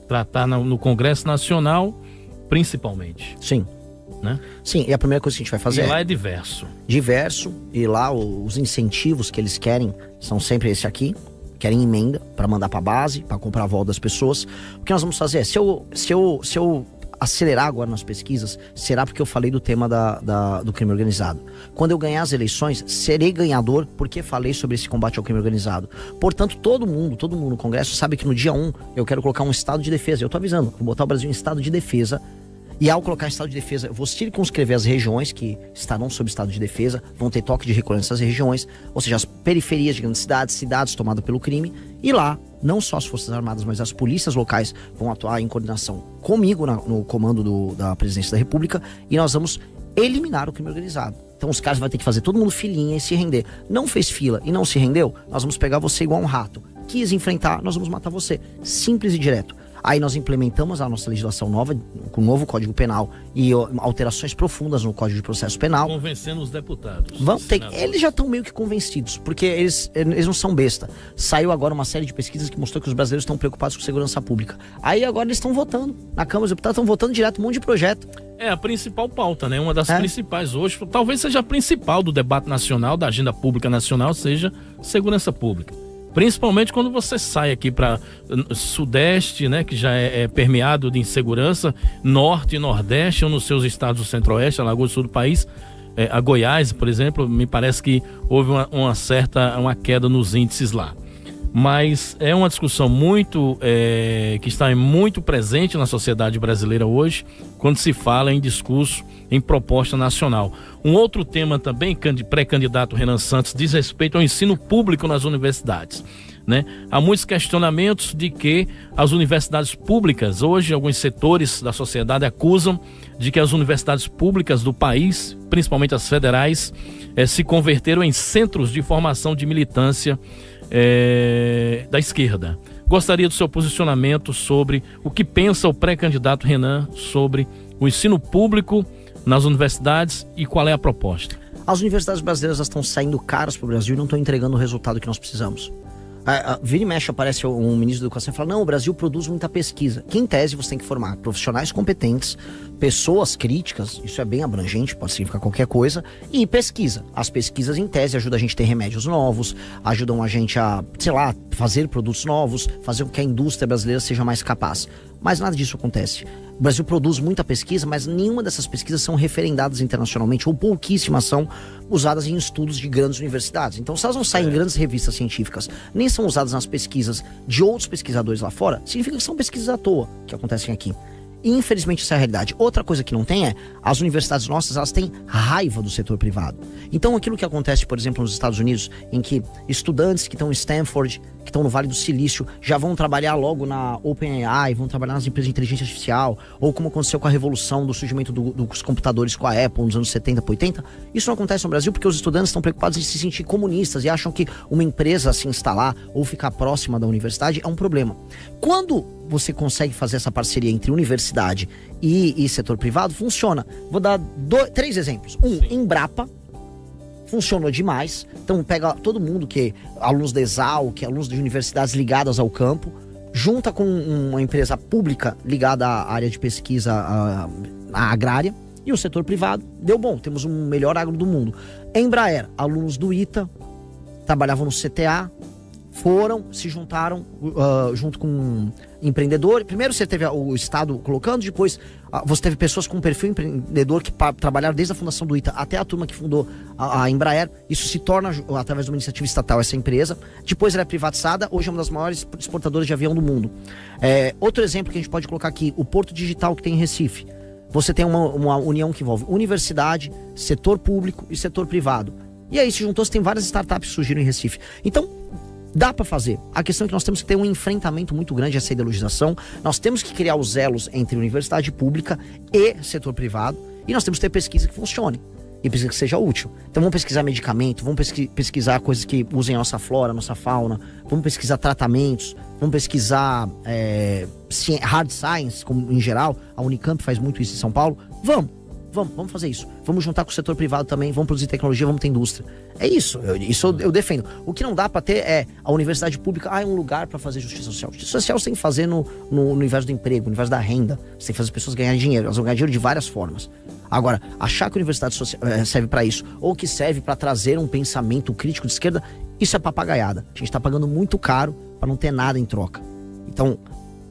tratar no Congresso Nacional, principalmente. Sim. Né? Sim, e a primeira coisa que a gente vai fazer e lá é diverso. Diverso, e lá os incentivos que eles querem são sempre esse aqui. Querem emenda para mandar para base, para comprar a volta das pessoas. O que nós vamos fazer é, se eu acelerar agora nas pesquisas, será porque eu falei do tema do crime organizado. Quando eu ganhar as eleições, serei ganhador porque falei sobre esse combate ao crime organizado. Portanto, todo mundo no Congresso sabe que no dia 1 eu quero colocar um estado de defesa. Eu tô avisando, vou botar o Brasil em estado de defesa. E ao colocar em estado de defesa, eu vou circunscrever as regiões que estarão sob estado de defesa, vão ter toque de recolher nessas regiões, ou seja, as periferias de grandes cidades tomadas pelo crime, e lá, não só as Forças Armadas, mas as polícias locais vão atuar em coordenação comigo no comando da Presidência da República, e nós vamos eliminar o crime organizado. Então os caras vão ter que fazer todo mundo filinha e se render. Não fez fila e não se rendeu, nós vamos pegar você igual um rato. Quis enfrentar, nós vamos matar você. Simples e direto. Aí nós implementamos a nossa legislação nova, com o novo Código Penal e alterações profundas no Código de Processo Penal. Convencendo os deputados. Eles já estão meio que convencidos, porque eles não são besta. Saiu agora uma série de pesquisas que mostrou que os brasileiros estão preocupados com segurança pública. Aí agora eles estão votando. Na Câmara dos Deputados estão votando direto um monte de projeto. É a principal pauta, né? Uma das principais hoje, talvez seja a principal do debate nacional, da agenda pública nacional, seja segurança pública. Principalmente quando você sai aqui para Sudeste, né, que já é permeado de insegurança, Norte e Nordeste, ou nos seus estados do Centro-Oeste, Alagoas do Sul do país, a Goiás, por exemplo, me parece que houve uma queda nos índices lá. Mas é uma discussão que está muito presente na sociedade brasileira hoje, quando se fala em discurso, em proposta nacional. Um outro tema também, pré-candidato Renan Santos, diz respeito ao ensino público nas universidades. Né? Há muitos questionamentos de que as universidades públicas, hoje alguns setores da sociedade acusam de que as universidades públicas do país, principalmente as federais, se converteram em centros de formação de militância da esquerda. Gostaria do seu posicionamento sobre o que pensa o pré-candidato Renan sobre o ensino público nas universidades e qual é a proposta. As universidades brasileiras estão saindo caras para o Brasil e não estão entregando o resultado que nós precisamos. Vira e mexe aparece um ministro da educação e fala, não, o Brasil produz muita pesquisa. Que em tese você tem que formar profissionais competentes, pessoas críticas, isso é bem abrangente, pode significar qualquer coisa, e pesquisa. As pesquisas em tese ajudam a gente a ter remédios novos, ajudam a gente a, fazer produtos novos, fazer com que a indústria brasileira seja mais capaz. Mas nada disso acontece. O Brasil produz muita pesquisa, mas nenhuma dessas pesquisas são referendadas internacionalmente, ou pouquíssimas são usadas em estudos de grandes universidades. Então, se elas não saem em grandes revistas científicas, nem são usadas nas pesquisas de outros pesquisadores lá fora, significa que são pesquisas à toa que acontecem aqui. E, infelizmente, essa é a realidade. Outra coisa que não tem as universidades nossas, elas têm raiva do setor privado. Então, aquilo que acontece, por exemplo, nos Estados Unidos, em que estudantes que estão em Stanford, que estão no Vale do Silício, já vão trabalhar logo na OpenAI, vão trabalhar nas empresas de inteligência artificial, ou como aconteceu com a revolução do surgimento dos computadores com a Apple nos anos 70 para 80, isso não acontece no Brasil porque os estudantes estão preocupados em se sentir comunistas e acham que uma empresa se instalar ou ficar próxima da universidade é um problema. Quando você consegue fazer essa parceria entre universidade e setor privado, funciona. Vou dar 3 exemplos. Embrapa, funcionou demais. Então pega todo mundo que alunos da ESAL, que alunos de universidades ligadas ao campo, junta com uma empresa pública ligada à área de pesquisa à agrária, e o setor privado deu bom, temos um melhor agro do mundo. Embraer, alunos do ITA, trabalhavam no CTA, se juntaram junto com um empreendedor. Primeiro você teve o Estado colocando, depois você teve pessoas com perfil empreendedor que trabalharam desde a fundação do ITA até a turma que fundou a Embraer. Isso se torna, através de uma iniciativa estatal, essa empresa. Depois ela é privatizada, hoje é uma das maiores exportadoras de avião do mundo. Outro exemplo que a gente pode colocar aqui, o Porto Digital que tem em Recife. Você tem uma união que envolve universidade, setor público e setor privado. E aí se juntou, você tem várias startups que surgiram em Recife. Então, dá para fazer. A questão é que nós temos que ter um enfrentamento muito grande a essa ideologização. Nós temos que criar os elos entre universidade pública e setor privado. E nós temos que ter pesquisa que funcione. E pesquisa que seja útil. Então vamos pesquisar medicamento, vamos pesquisar coisas que usem a nossa flora, a nossa fauna. Vamos pesquisar tratamentos, vamos pesquisar hard science, como em geral. A Unicamp faz muito isso em São Paulo. Vamos fazer isso. Vamos juntar com o setor privado também, vamos produzir tecnologia, vamos ter indústria. É isso, eu defendo. O que não dá para ter é a universidade pública, é um lugar para fazer justiça social. Justiça social você tem que fazer no universo do emprego, no universo da renda. Você tem que fazer as pessoas ganharem dinheiro, elas vão ganhar dinheiro de várias formas. Agora, achar que a universidade serve para isso, ou que serve para trazer um pensamento crítico de esquerda, isso é papagaiada. A gente está pagando muito caro para não ter nada em troca. Então,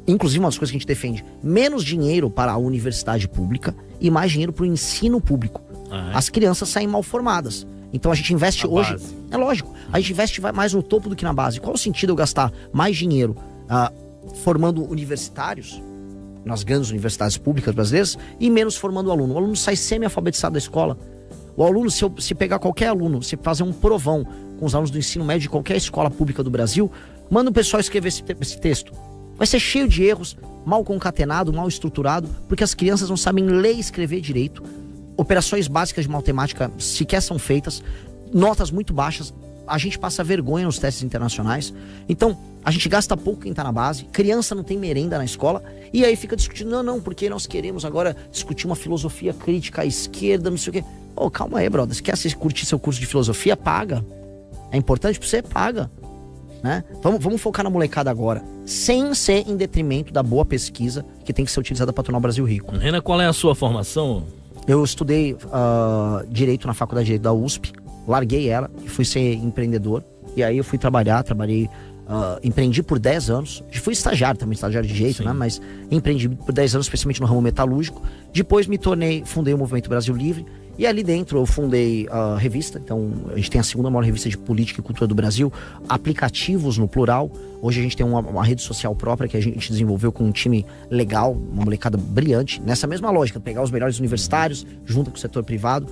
inclusive uma das coisas que a gente defende, menos dinheiro para a universidade pública e mais dinheiro para o ensino público. As crianças saem mal formadas. Então a gente investe hoje... Base. É lógico, a gente investe mais no topo do que na base. Qual o sentido eu gastar mais dinheiro formando universitários, nas grandes universidades públicas brasileiras, e menos formando o aluno? O aluno sai semi-alfabetizado da escola. O aluno, se pegar qualquer aluno, se fazer um provão com os alunos do ensino médio de qualquer escola pública do Brasil, manda o pessoal escrever esse texto. Vai ser cheio de erros, mal concatenado, mal estruturado, porque as crianças não sabem ler e escrever direito. Operações básicas de matemática sequer são feitas, notas muito baixas, a gente passa vergonha nos testes internacionais. Então, a gente gasta pouco quem tá na base, criança não tem merenda na escola, e aí fica discutindo, não, porque nós queremos agora discutir uma filosofia crítica à esquerda, não sei o quê. Calma aí, brother, você quer curtir seu curso de filosofia? Paga. É importante pra você? Paga. Né? Vamos focar na molecada agora, sem ser em detrimento da boa pesquisa que tem que ser utilizada para tornar o Brasil rico. Renan, qual é a sua formação? Eu estudei Direito na Faculdade de Direito da USP, larguei ela e fui ser empreendedor. E aí eu fui empreendi por 10 anos. Fui estagiário também, estagiário de Direito, né? Mas empreendi por 10 anos, especialmente no ramo metalúrgico. Depois fundei o Movimento Brasil Livre. E ali dentro eu fundei a revista. Então a gente tem a segunda maior revista de política e cultura do Brasil. Aplicativos no plural. Hoje a gente tem uma rede social própria que a gente desenvolveu com um time legal, uma molecada brilhante. Nessa mesma lógica, pegar os melhores universitários junto com o setor privado.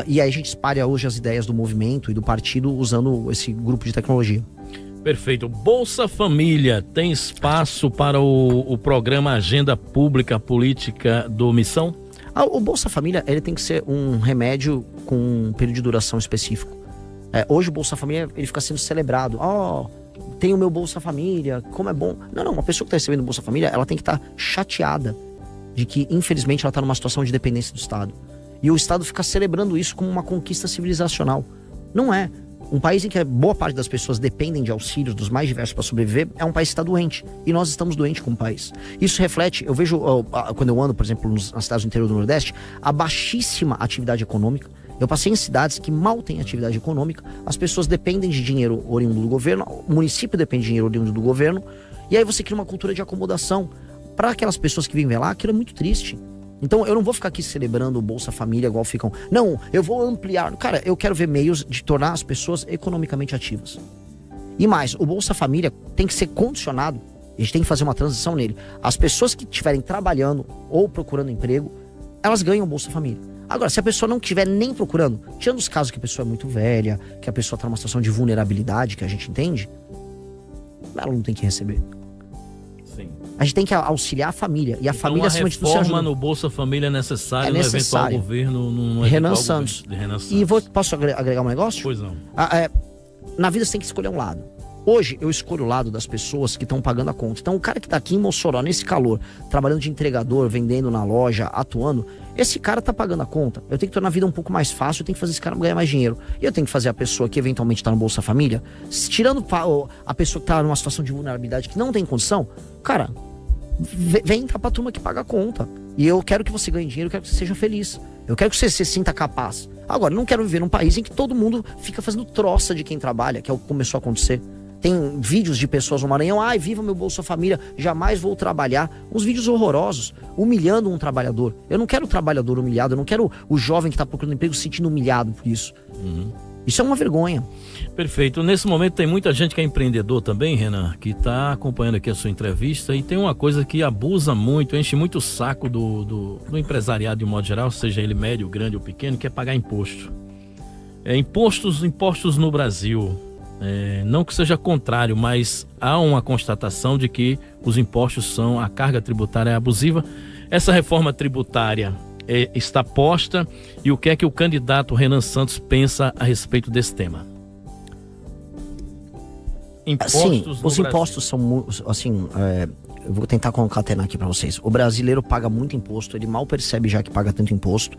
E aí a gente espalha hoje as ideias do movimento e do partido usando esse grupo de tecnologia. Perfeito. Bolsa Família, tem espaço para o programa Agenda Pública Política do Missão? O Bolsa Família, ele tem que ser um remédio com um período de duração específico. Hoje o Bolsa Família, ele fica sendo celebrado. Tem o meu Bolsa Família, como é bom. Não, uma pessoa que está recebendo o Bolsa Família, ela tem que estar chateada de que, infelizmente, ela está numa situação de dependência do Estado. E o Estado fica celebrando isso como uma conquista civilizacional. Não é. Um país em que boa parte das pessoas dependem de auxílios dos mais diversos para sobreviver, é um país que está doente. E nós estamos doentes como país. Isso reflete, eu vejo, quando eu ando, por exemplo, nas cidades do interior do Nordeste, a baixíssima atividade econômica. Eu passei em cidades que mal têm atividade econômica, as pessoas dependem de dinheiro oriundo do governo, o município depende de dinheiro oriundo do governo, e aí você cria uma cultura de acomodação. Para aquelas pessoas que vivem lá, aquilo é muito triste. Então eu não vou ficar aqui celebrando o Bolsa Família igual ficam. Não, eu vou ampliar. Cara, eu quero ver meios de tornar as pessoas economicamente ativas. E mais, o Bolsa Família tem que ser condicionado, a gente tem que fazer uma transição nele. As pessoas que estiverem trabalhando ou procurando emprego, elas ganham o Bolsa Família. Agora, se a pessoa não estiver nem procurando, tirando os casos que a pessoa é muito velha, que a pessoa está numa situação de vulnerabilidade, que a gente entende, ela não tem que receber. Sim. A gente tem que auxiliar a família. E a família, acima de tudo, se ajuda. Reforma no Bolsa Família é necessária no eventual governo. No Renan Santos. De Renan Santos. E posso agregar um negócio? Pois não. Na vida você tem que escolher um lado. Hoje eu escolho o lado das pessoas que estão pagando a conta. Então o cara que tá aqui em Mossoró, nesse calor, trabalhando de entregador, vendendo na loja, atuando, esse cara tá pagando a conta. Eu tenho que tornar a vida um pouco mais fácil, eu tenho que fazer esse cara ganhar mais dinheiro. E eu tenho que fazer a pessoa que eventualmente tá no Bolsa Família, tirando a pessoa que tá numa situação de vulnerabilidade que não tem condição, cara, vem entrar pra turma que paga a conta. E eu quero que você ganhe dinheiro, eu quero que você seja feliz. Eu quero que você se sinta capaz. Agora, eu não quero viver num país em que todo mundo fica fazendo troça de quem trabalha, que é o que começou a acontecer. Tem vídeos de pessoas no Maranhão, ai, viva meu Bolsa Família, jamais vou trabalhar. Uns vídeos horrorosos, humilhando um trabalhador. Eu não quero o trabalhador humilhado, eu não quero o jovem que está procurando emprego se sentindo humilhado por isso. Isso é uma vergonha. Perfeito. Nesse momento tem muita gente que é empreendedor também, Renan, que está acompanhando aqui a sua entrevista, e tem uma coisa que abusa muito, enche muito o saco do empresariado de um modo geral, seja ele médio, grande ou pequeno, que é pagar imposto. Impostos no Brasil. Não que seja contrário, mas há uma constatação de que os impostos a carga tributária é abusiva. Essa reforma tributária está posta, e o que é que o candidato Renan Santos pensa a respeito desse tema? Os impostos são, assim, eu vou tentar concatenar aqui para vocês. O brasileiro paga muito imposto, ele mal percebe já que paga tanto imposto.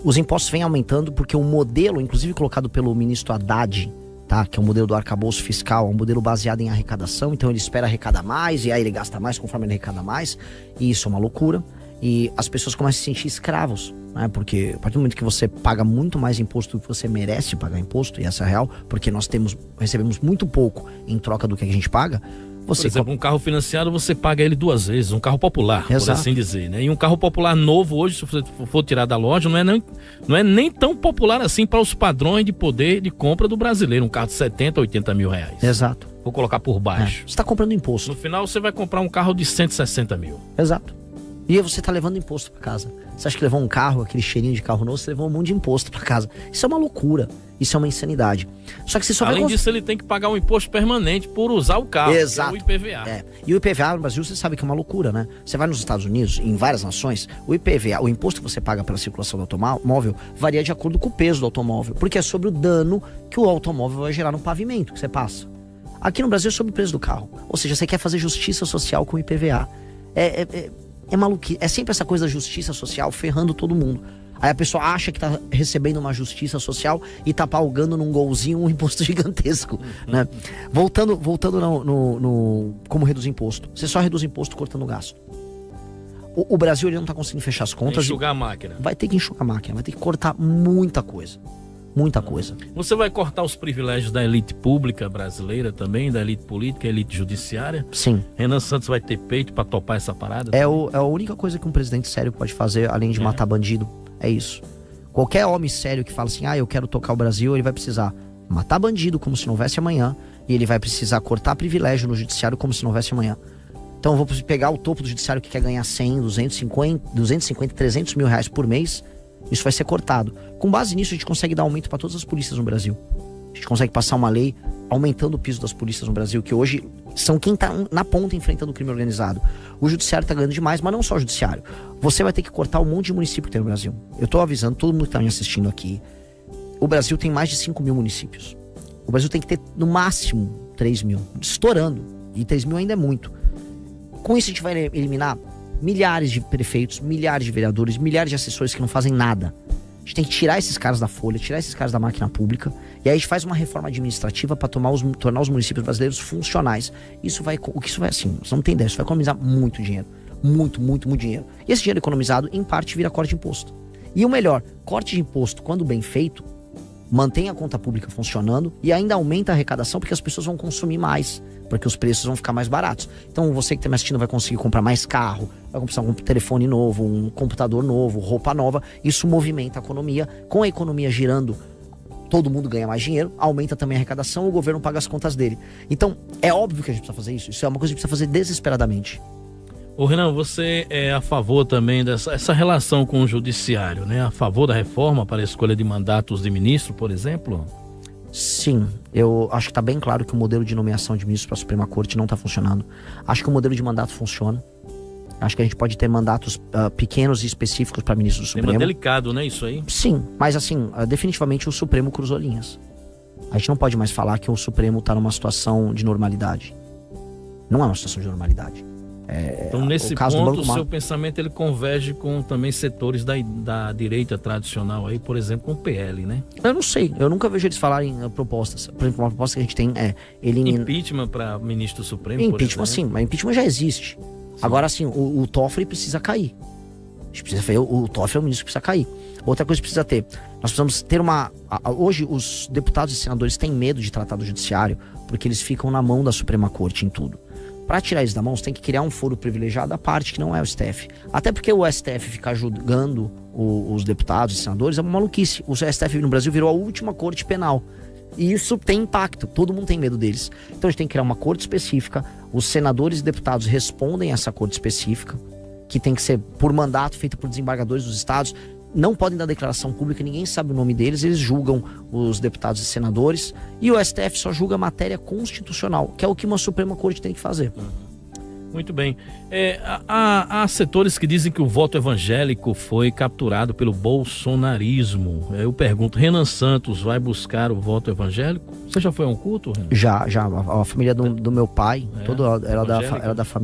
Os impostos vêm aumentando porque o modelo, inclusive colocado pelo ministro Haddad, tá, que é o modelo do arcabouço fiscal, é um modelo baseado em arrecadação, então ele espera arrecadar mais e aí ele gasta mais conforme ele arrecada mais, e isso é uma loucura. E as pessoas começam a se sentir escravos, né? Porque a partir do momento que você paga muito mais imposto do que você merece pagar imposto, e essa é real, porque nós recebemos muito pouco em troca do que a gente paga. Por exemplo, um carro financiado você paga ele 2 vezes, um carro popular, por assim dizer, né? E um carro popular novo hoje, se você for tirar da loja, não é nem tão popular assim para os padrões de poder de compra do brasileiro, um carro de 70, 80 mil reais. Exato. Vou colocar por baixo. Você está comprando imposto. No final você vai comprar um carro de 160 mil. Exato. E aí você tá levando imposto para casa. Você acha que levou um carro, aquele cheirinho de carro novo, você levou um monte de imposto para casa. Isso é uma loucura. Isso é uma insanidade. Só que você só Além disso, ele tem que pagar um imposto permanente por usar o carro. Exato. Que é o IPVA. E o IPVA no Brasil, você sabe que é uma loucura, né? Você vai nos Estados Unidos, em várias nações, o IPVA, o imposto que você paga pela circulação do automóvel, varia de acordo com o peso do automóvel. Porque é sobre o dano que o automóvel vai gerar no pavimento que você passa. Aqui no Brasil é sobre o preço do carro. Ou seja, você quer fazer justiça social com o IPVA. É maluquice. É sempre essa coisa da justiça social ferrando todo mundo. Aí a pessoa acha que tá recebendo uma justiça social e tá pagando num golzinho um imposto gigantesco, né? Voltando no como reduzir imposto. Você só reduz imposto cortando gasto. O Brasil, ele não tá conseguindo fechar as contas. Enxugar a máquina. Vai ter que enxugar a máquina, vai ter que cortar muita coisa. Muita coisa. Você vai cortar os privilégios da elite pública brasileira também, da elite política, elite judiciária? Sim. Renan Santos vai ter peito pra topar essa parada? É a única coisa que um presidente sério pode fazer, além de matar bandido, é isso. Qualquer homem sério que fala assim, eu quero tocar o Brasil, ele vai precisar matar bandido como se não houvesse amanhã, e ele vai precisar cortar privilégio no judiciário como se não houvesse amanhã. Então eu vou pegar o topo do judiciário que quer ganhar 100, 250, 300 mil reais por mês. Isso vai ser cortado. Com base nisso, a gente consegue dar aumento para todas as polícias no Brasil. A gente consegue passar uma lei aumentando o piso das polícias no Brasil, que hoje são quem tá na ponta enfrentando o crime organizado. O judiciário tá ganhando demais, mas não só o judiciário. Você vai ter que cortar um monte de município que tem no Brasil. Eu tô avisando todo mundo que tá me assistindo aqui. O Brasil tem mais de 5 mil municípios. O Brasil tem que ter, no máximo, 3 mil. Estourando. E 3 mil ainda é muito. Com isso, a gente vai eliminar milhares de prefeitos, milhares de vereadores, milhares de assessores que não fazem nada. A gente tem que tirar esses caras da folha, tirar esses caras da máquina pública, e aí a gente faz uma reforma administrativa para tornar os municípios brasileiros funcionais. Isso vai assim, você não tem ideia, isso vai economizar muito dinheiro. Muito, muito, muito dinheiro. E esse dinheiro economizado, em parte, vira corte de imposto. E o melhor, corte de imposto, quando bem feito, mantém a conta pública funcionando e ainda aumenta a arrecadação, porque as pessoas vão consumir mais, porque os preços vão ficar mais baratos. Então você que está me assistindo vai conseguir comprar mais carro, vai comprar um telefone novo, um computador novo, roupa nova. Isso movimenta a economia. Com a economia girando, todo mundo ganha mais dinheiro, aumenta também a arrecadação, o governo paga as contas dele. Então é óbvio que a gente precisa fazer isso. Isso é uma coisa que a gente precisa fazer desesperadamente. Ô Renan, você é a favor também dessa relação com o judiciário, né? A favor da reforma para a escolha de mandatos de ministro, por exemplo? Sim, eu acho que está bem claro que o modelo de nomeação de ministros para a Suprema Corte não está funcionando. Acho que o modelo de mandato funciona. Acho que a gente pode ter mandatos pequenos e específicos para ministros do Supremo. Tema delicado, né, isso aí? Sim, mas assim, definitivamente o Supremo cruzou linhas. A gente não pode mais falar que o Supremo está numa situação de normalidade. Não é uma situação de normalidade. Então, nesse caso ponto, do Banco o seu pensamento ele converge com também setores da direita tradicional, aí, por exemplo, com o PL, né? Eu não sei, eu nunca vejo eles falarem propostas. Por exemplo, uma proposta que a gente tem é eliminar... Impeachment para ministro do Supremo, Impeachment, sim, mas impeachment já existe. Sim. Agora, assim, o Toffoli precisa cair. A gente precisa ver, o Toffoli é o ministro que precisa cair. Outra coisa que precisa ter, nós precisamos ter hoje, os deputados e senadores têm medo de tratar do judiciário porque eles ficam na mão da Suprema Corte em tudo. Para tirar eles da mão, você tem que criar um foro privilegiado à parte, que não é o STF. Até porque o STF ficar julgando os deputados e senadores é uma maluquice. O STF no Brasil virou a última corte penal. E isso tem impacto, todo mundo tem medo deles. Então a gente tem que criar uma corte específica, os senadores e deputados respondem a essa corte específica, que tem que ser por mandato, feita por desembargadores dos estados. Não podem dar declaração pública, ninguém sabe o nome deles, eles julgam os deputados e senadores, e o STF só julga matéria constitucional, que é o que uma Suprema Corte tem que fazer. Muito bem. Há setores que dizem que o voto evangélico foi capturado pelo bolsonarismo. Eu pergunto, Renan Santos vai buscar o voto evangélico? Você já foi a um culto, Renan? Já. A família do meu pai,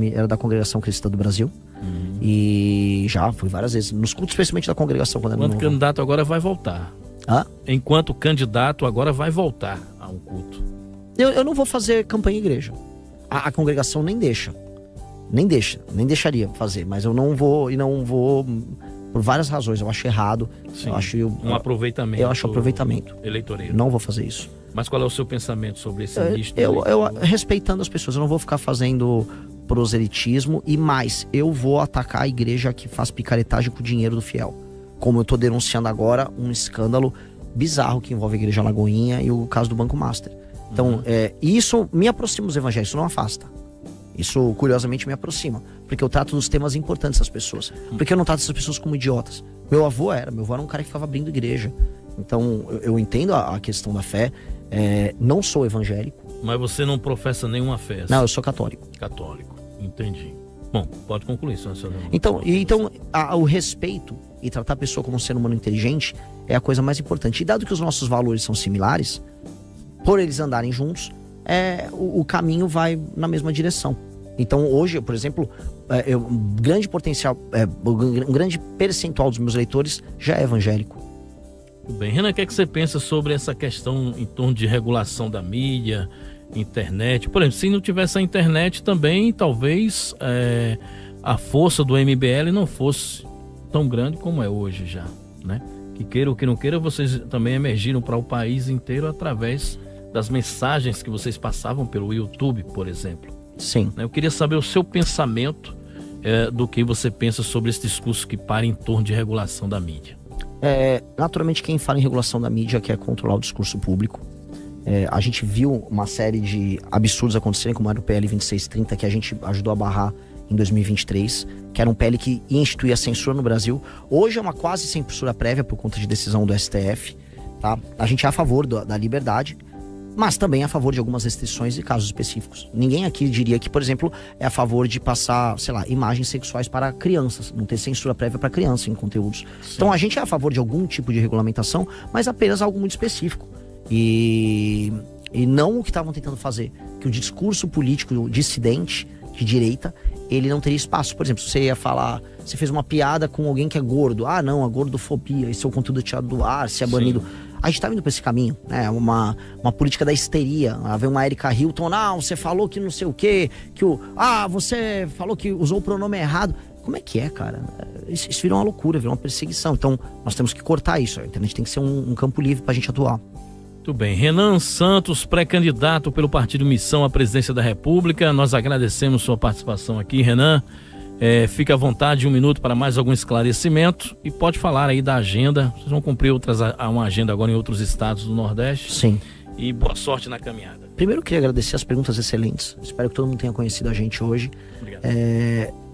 era da Congregação Cristã do Brasil. E já fui várias vezes, nos cultos, especialmente da congregação. Enquanto candidato agora vai voltar. Hã? Enquanto candidato agora vai voltar a um culto. Eu não vou fazer campanha em igreja. A congregação nem deixa. Nem deixaria fazer, mas eu não vou por várias razões. Eu acho errado. Sim, eu acho um aproveitamento. Eu acho aproveitamento eleitoreiro. Não vou fazer isso. Mas qual é o seu pensamento sobre esse misto? Eu respeitando as pessoas, eu não vou ficar fazendo proselitismo e mais, eu vou atacar a igreja que faz picaretagem com o dinheiro do fiel. Como eu tô denunciando agora um escândalo bizarro que envolve a Igreja Lagoinha e o caso do Banco Master. Então, isso me aproxima dos evangélicos, isso não afasta. Isso, curiosamente, me aproxima. Porque eu trato dos temas importantes das pessoas. Porque eu não trato essas pessoas como idiotas. Meu avô era um cara que ficava abrindo igreja. Então, eu entendo a questão da fé. Não sou evangélico. Mas você não professa nenhuma fé? Não, eu sou católico. Católico, entendi. Bom, pode concluir, senhor. Então, o respeito e tratar a pessoa como um ser humano inteligente é a coisa mais importante. E dado que os nossos valores são similares, por eles andarem juntos, o caminho vai na mesma direção. Então hoje, por exemplo, um grande percentual dos meus leitores já é evangélico. Tudo bem. Renan, o que é que você pensa sobre essa questão em torno de regulação da mídia, internet? Por exemplo, se não tivesse a internet também, talvez a força do MBL não fosse tão grande como é hoje já, né? Que queira ou que não queira, vocês também emergiram para o país inteiro através das mensagens que vocês passavam pelo YouTube, por exemplo. Sim. Eu queria saber o seu pensamento do que você pensa sobre esse discurso que para em torno de regulação da mídia. Naturalmente, quem fala em regulação da mídia quer controlar o discurso público. A gente viu uma série de absurdos acontecerem, como era o PL 2630, que a gente ajudou a barrar em 2023, que era um PL que ia instituir a censura no Brasil. Hoje é uma quase censura prévia por conta de decisão do STF. Tá? A gente é a favor da liberdade, mas também é a favor de algumas restrições e casos específicos. Ninguém aqui diria que, por exemplo, é a favor de passar, imagens sexuais para crianças, não ter censura prévia para criança em conteúdos. Sim. Então a gente é a favor de algum tipo de regulamentação, mas apenas algo muito específico. E não o que estavam tentando fazer, que o discurso político dissidente de direita, ele não teria espaço. Por exemplo, se você ia falar, você fez uma piada com alguém que é gordo, a gordofobia, esse é o conteúdo tirado do ar, se é banido. Sim. A gente tá indo pra esse caminho, né? Uma política da histeria. Vem uma Erika Hilton, não, você falou que não sei o quê, você falou que usou o pronome errado. Como é que é, cara? Isso virou uma loucura, virou uma perseguição. Então, nós temos que cortar isso. A internet tem que ser um campo livre pra gente atuar. Muito bem. Renan Santos, pré-candidato pelo Partido Missão à presidência da República. Nós agradecemos sua participação aqui, Renan. Fica à vontade, 1 minuto para mais algum esclarecimento e pode falar aí da agenda. Vocês vão cumprir uma agenda agora em outros estados do Nordeste. Sim. E boa sorte na caminhada. Primeiro eu queria agradecer as perguntas excelentes. Espero que todo mundo tenha conhecido a gente hoje. Obrigado.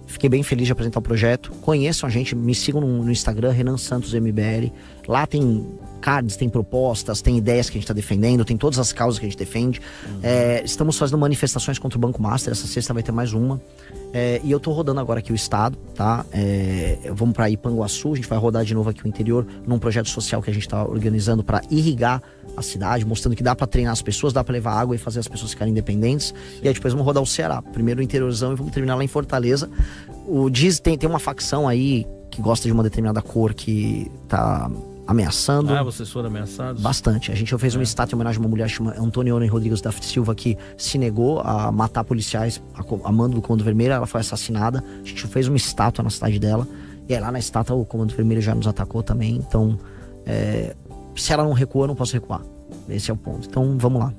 Fiquei bem feliz de apresentar o projeto. Conheçam a gente, me sigam no Instagram, Renan Santos MBL. Lá tem cards, tem propostas, tem ideias que a gente está defendendo, tem todas as causas que a gente defende. Estamos fazendo manifestações contra o Banco Master. Essa sexta vai ter mais uma. E eu tô rodando agora aqui o estado, tá? Vamos para Ipanguaçu, a gente vai rodar de novo aqui o interior num projeto social que a gente tá organizando para irrigar a cidade, mostrando que dá para treinar as pessoas, dá para levar água e fazer as pessoas ficarem independentes. E aí depois vamos rodar o Ceará, primeiro o interiorzão e vamos terminar lá em Fortaleza. Tem uma facção aí que gosta de uma determinada cor que tá ameaçando. Vocês foram ameaçados? Bastante. A gente fez uma estátua em homenagem a uma mulher chamada Antonione Rodrigues da Silva, que se negou a matar policiais a mando do Comando Vermelho. Ela foi assassinada. A gente fez uma estátua na cidade dela. E aí lá na estátua o Comando Vermelho já nos atacou também. Então, se ela não recua, eu não posso recuar. Esse é o ponto. Então, vamos lá.